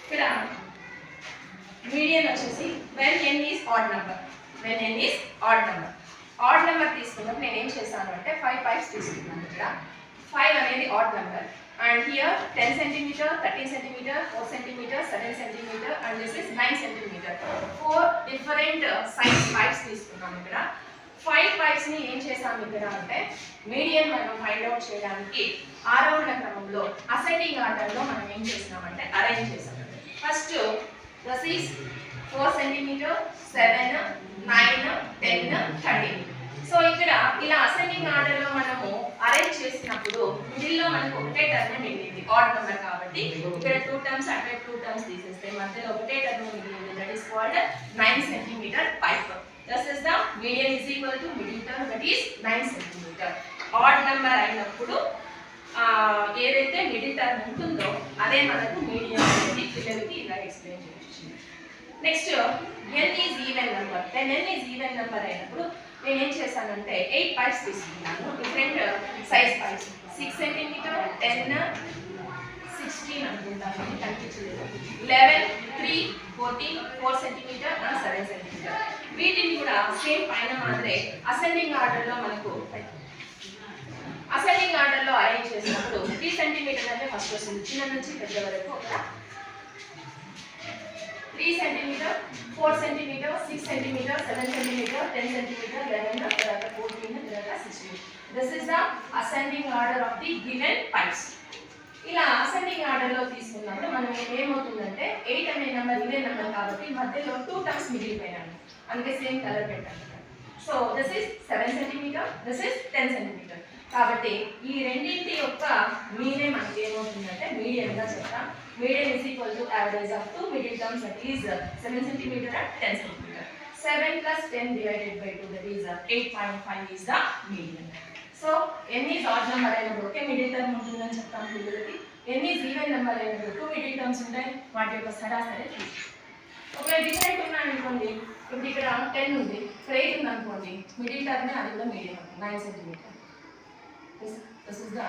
ఇక్కడ మీడియన్ వచ్చేసి when n is odd number. when n is odd number. Odd number తీసుకున్నప్పుడు నేను ఏం చేశాను అంటే 5 పైప్స్ తీసుకున్నాను. ఇక్కడ 5 అనేది odd number and here 10 centimetre, 13 centimetre, 4 centimetre, 7 centimetre and this is 9 centimetre. 4 different size pipes తీసుకున్నాను. ఇక్కడ 5 పైప్స్ ని ఏం చేసాము ఇక్కడ అంటే మీడియన్ మనం ఫైండ్ అవుట్ చేయడానికి ఆరోహణ క్రమంలో అసెండింగ్ ఆర్డర్ లో మనం ఏం చేసామంటే అరేంజ్ చేసాం. First this is 4 centimeter, 7, 9, 10, 13. So ఇక్కడ ఇలా అసెండింగ్ ఆర్డర్ లో మనము అరేంజ్ చేసినప్పుడు మిడిల్ లో మనకు ఒకటే టర్మ్ మిగిలింది ఆడ్ నెంబర్ కాబట్టి ఇక్కడ 2 టర్మ్స్ అక్కడ 2 టర్మ్స్ తీసేస్తే మధ్యలో ఒకటే టర్మ్ మిగిలింది. That is called 9 centimetre pipe. This is the median is equal to middle term, that is 9 centimeter. Odd number అయినప్పుడు ఏదైతే మిడిల్ టర్మ్ ఉంటుందో అదే మనకు మీడియం అనేది పిల్లలకి ఇలా ఎక్స్ప్లెయిన్ చేయొచ్చు. Next n is even number. then n is even number అయినప్పుడు నేను ఏం చేశానంటే 8 పైప్స్ తీసుకున్నాను. డిఫరెంట్ సైజ్ పైప్స్ 6 సెంటీమీటర్, 10, 16 అనుకుంటాను, కనిపించలేదు, 11, 3, 14, 4 సెంటీమీటర్ అండ్ 7 సెంటీమీటర్. వీటిని కూడా సేమ్ పైన మాదిరే అసెండింగ్ ఆర్డర్ లో మనకు అసెండింగ్ ఆర్డర్ లో అరేంజ్ చేసినప్పుడు 3 సెంటీమీటర్ అంటే ఫస్ట్ వస్తుంది, చిన్న నుంచి పెద్ద వరకు. ఒక 3 centimetre, 4 centimetre, 6 centimetre, 7 centimetre, 10 centimetre, 11, తర్వాత 14, తర్వాత 16. This is the ascending order of the given pipes. ఇలా అసెండింగ్ ఆర్డర్ లో తీసుకున్నప్పుడు మనం ఏమవుతుందంటే 8 అనే నెంబర్ ఇదే నెంబర్ కాబట్టి మధ్యలో 2 టర్మ్స్ మిగిలిపోయినాయి, అందుకే సేమ్ కలర్ పెట్టాను. So this is 7 centimetre, this is 10 centimetre. కాబట్టి ఈ రెండింటి యొక్క మీనే మనకి ఏమవుతుందంటే మీడియన్ గా చెప్తాం. Median is equal to average of 2 middle terms, that is 7 centimetre and 10 centimetre. 7 plus 10 divided by 2, that is 8.5 is the median. So n is odd number అయినప్పుడు ఒకే middle term ఉంటుందని చెప్తాం పిల్లలకి. n is even number అయినప్పుడు 2 middle terms ఉంటాయి, వాటి యొక్క సరాసరి తీసుకోవాలి. ఒకవేళ డిఫరెంట్ ఉన్నాను అనుకోండి, ఇప్పుడు ఇక్కడ 10 ఉంది, ఇక్కడ 8 ఉంది అనుకోండి, మిడిల్ టర్మ్ అది కూడా medium 9 centimetre. This is the